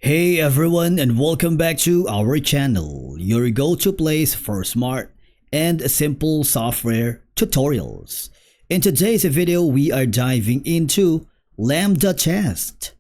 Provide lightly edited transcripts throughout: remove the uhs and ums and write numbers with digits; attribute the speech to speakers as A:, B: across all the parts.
A: Hey everyone, and welcome back to our channel, your go-to place for smart and simple software tutorials. In today's video, we are diving into LambdaTest,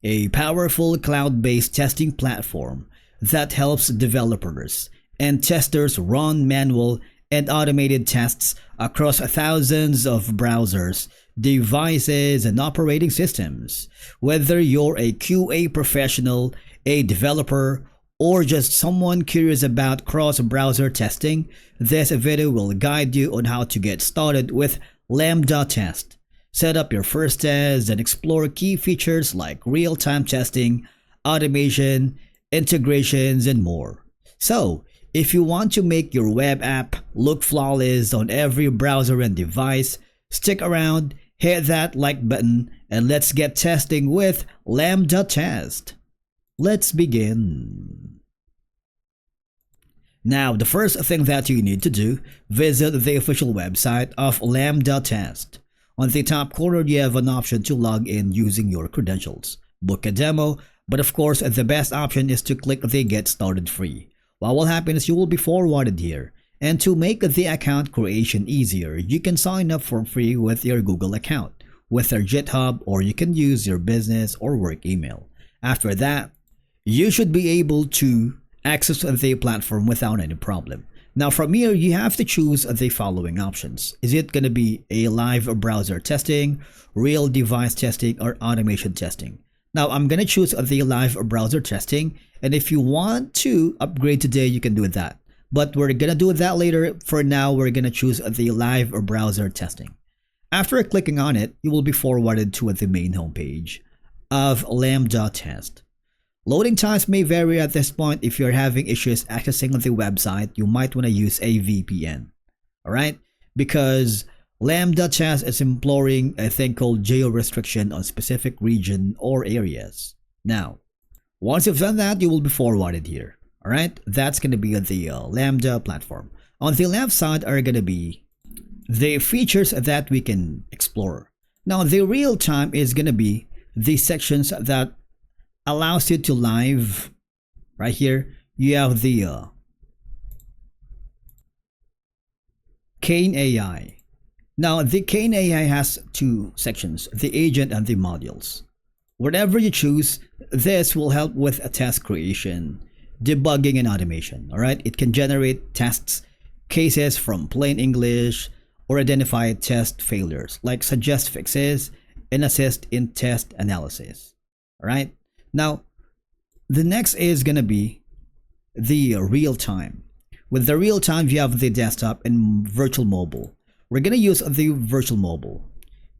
A: a powerful cloud-based testing platform that helps developers and testers run manual and automated tests across thousands of browsers, devices, and operating systems. Whether you're a QA professional, a developer, or just someone curious about cross-browser testing, this video will guide you on how to get started with LambdaTest. Set up your first test and explore key features like real-time testing, automation, integrations, and more. So, if you want to make your web app look flawless on every browser and device, stick around, hit that like button, and let's get testing with LambdaTest. Let's begin. Now, the first thing that you need to do, visit the official website of LambdaTest. On the top corner, you have an option to log in using your credentials. Book a demo, but of course, the best option is to click the Get Started Free. What will happen is you will be forwarded here. And to make the account creation easier, you can sign up for free with your Google account, with your GitHub, or you can use your business or work email. After that, you should be able to access the platform without any problem. Now from here, you have to choose the following options. Is it going to be a live browser testing, real device testing, or automation testing? Now I'm going to choose the live browser testing, and if you want to upgrade today, you can do that. But we're going to do that later. For now, we're going to choose the live browser testing. After clicking on it, you will be forwarded to the main homepage of LambdaTest. Loading times may vary at this point. If you're having issues accessing the website, you might want to use a VPN. Alright? Because LambdaTest is employing a thing called geo-restriction on specific region or areas. Now, once you've done that, you will be forwarded here. Alright, that's going to be the Lambda platform. On the left side are going to be the features that we can explore. Now, the real time is going to be the sections that allows you to live. Right here, you have the Kane AI. Now, the Kane AI has two sections, the agent and the modules. Whatever you choose, this will help with a test creation, debugging, and automation. Alright, it can generate tests cases from plain English or identify test failures, like suggest fixes and assist in test analysis. Alright, now the next is gonna be the real time. With the real time, you have the desktop and virtual mobile. We're gonna use the virtual mobile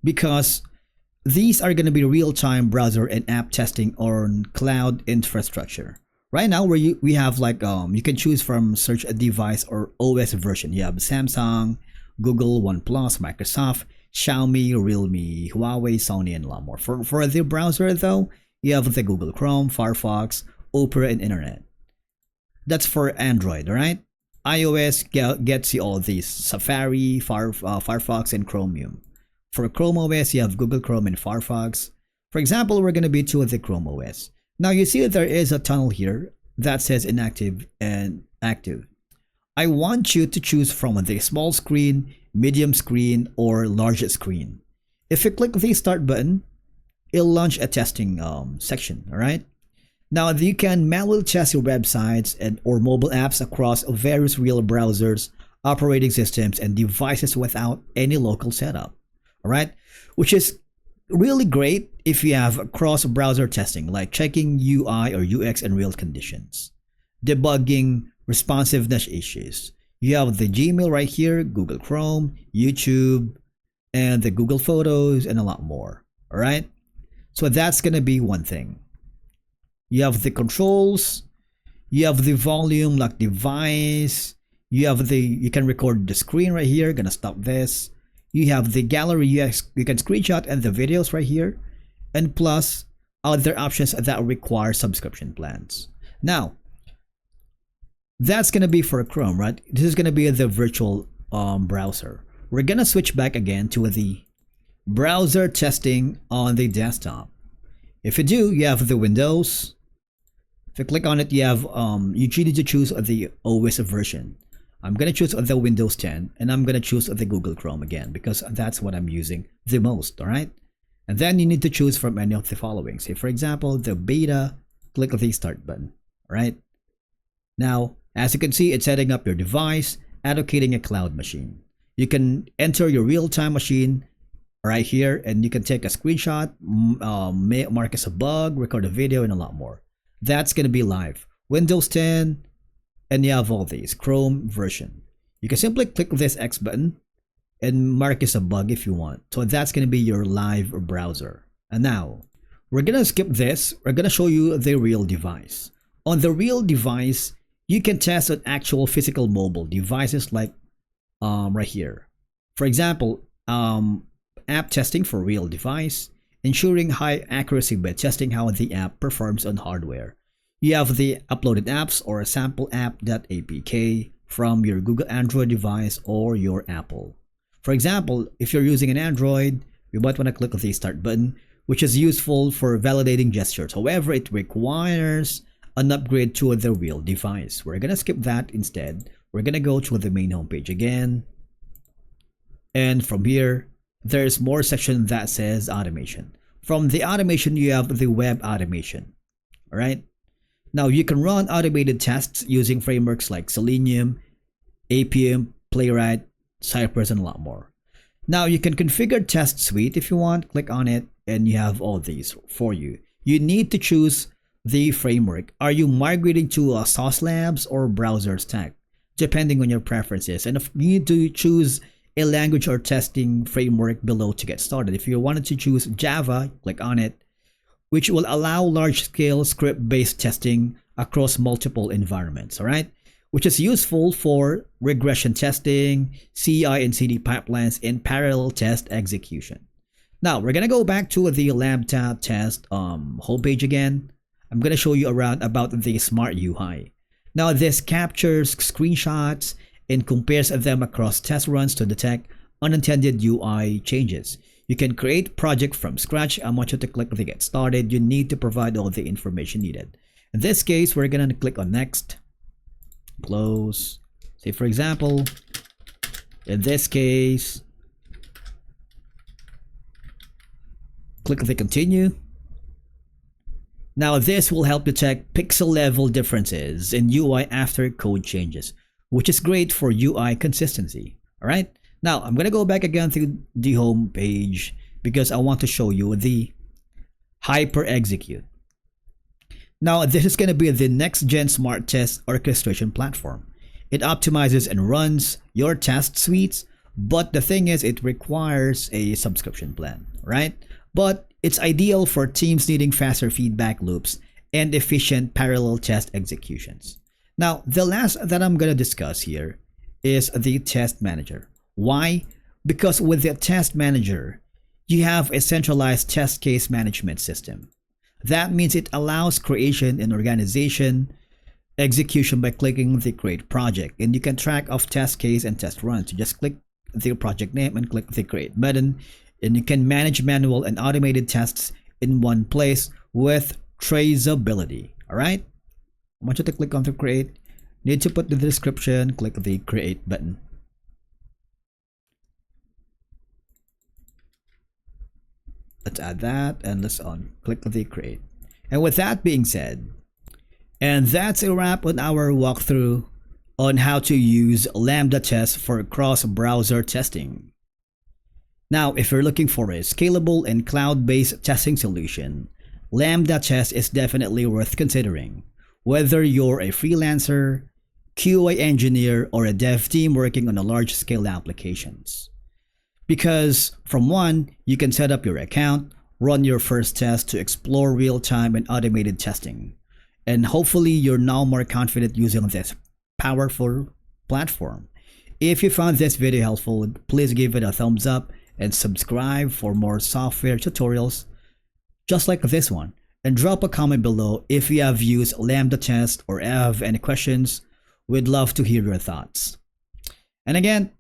A: because these are gonna be real-time browser and app testing on cloud infrastructure. Right now, we have like you can choose from search a device or OS version. You have Samsung, Google, OnePlus, Microsoft, Xiaomi, Realme, Huawei, Sony, and a lot more. For the browser though, you have the Google Chrome, Firefox, Opera, and Internet. That's for Android, alright? iOS gets you all of these: Safari, Firefox, and Chromium. For Chrome OS, you have Google Chrome and Firefox. For example, we're going to be to the Chrome OS. Now you see that there is a tunnel here that says inactive and active. I want you to choose from the small screen, medium screen, or large screen. If you click the start button, it'll launch a testing section. Alright. Now you can manually test your websites and or mobile apps across various real browsers, operating systems, and devices without any local setup. Alright, which is really great if you have cross-browser testing, like checking UI or UX in real conditions, debugging responsiveness issues. You have the Gmail right here, Google Chrome, YouTube, and the Google Photos, and a lot more. Alright, so that's gonna be one thing. You have the controls, you have the volume, like device, you can record the screen right here. Gonna stop this. You have the gallery, you can screenshot, and the videos right here, and plus other options that require subscription plans. Now, that's gonna be for Chrome, right? This is gonna be the virtual browser. We're gonna switch back again to the browser testing on the desktop. If you do, you have the Windows, If you click on it, you have you need to choose the OS version. I'm gonna choose the Windows 10, and I'm gonna choose the Google Chrome again because that's what I'm using the most. All right, and then you need to choose from any of the following. Say for example, the beta. Click the start button. All right. Now, as you can see, it's setting up your device, allocating a cloud machine. You can enter your real-time machine right here, and you can take a screenshot, mark as a bug, record a video, and a lot more. That's going to be live. Windows 10, and you have all these. Chrome version. You can simply click this X button and mark as a bug if you want. So that's going to be your live browser. And now, we're going to skip this. We're going to show you the real device. On the real device, you can test on actual physical mobile devices like right here. For example, app testing for real device, ensuring high accuracy by testing how the app performs on hardware. You have the uploaded apps or sample app.apk from your Google Android device or your Apple. For example, if you're using an Android, you might want to click the start button, which is useful for validating gestures. However, it requires an upgrade to the real device. We're gonna skip that instead. We're gonna go to the main homepage again, and from here there's more section that says automation. From the automation, you have the web automation. All right, now you can run automated tests using frameworks like Selenium, Appium, Playwright, Cypress, and a lot more. Now you can configure test suite if you want. Click on it and you have all these for you. You need to choose the framework. Are you migrating to a Sauce Labs or browser stack? Depending on your preferences. And if you need to choose a language or testing framework below to get started. If you wanted to choose Java, click on it, which will allow large-scale script-based testing across multiple environments, all right? Which is useful for regression testing, CI and CD pipelines, and parallel test execution. Now, we're going to go back to the LambdaTest homepage again. I'm going to show you around about the Smart UI. Now, this captures screenshots and compares them across test runs to detect unintended UI changes. You can create project from scratch. I want you to click the Get Started. You need to provide all the information needed. In this case, we're going to click on Next, close. Say, for example, in this case, click the Continue. Now this will help detect pixel level differences in UI after code changes, which is great for UI consistency. All right. Now I'm going to go back again to the home page because I want to show you the HyperExecute. Now this is going to be the next gen smart test orchestration platform. It optimizes and runs your test suites, but the thing is it requires a subscription plan, right? But it's ideal for teams needing faster feedback loops and efficient parallel test executions. Now, the last that I'm going to discuss here is the test manager. Why? Because with the test manager, you have a centralized test case management system. That means it allows creation and organization, execution by clicking the create project, and you can track of test case and test runs. You just click the project name and click the create button, and you can manage manual and automated tests in one place with traceability. All right. I want you to click on the create. Need to put the description, click the create button. Let's add that and let's click the create. And with that being said, and that's a wrap on our walkthrough on how to use LambdaTest for cross-browser testing. Now, if you're looking for a scalable and cloud-based testing solution, LambdaTest is definitely worth considering. Whether you're a freelancer, QA engineer, or a dev team working on a large-scale applications. Because from one, you can set up your account, run your first test to explore real-time and automated testing. And hopefully you're now more confident using this powerful platform. If you found this video helpful, please give it a thumbs up and subscribe for more software tutorials just like this one. And drop a comment below if you have used LambdaTest or have any questions. We'd love to hear your thoughts. And again,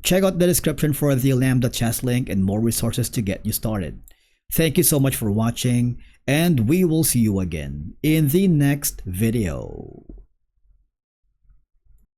A: check out the description for the LambdaTest link and more resources to get you started. Thank you so much for watching, and we will see you again in the next video.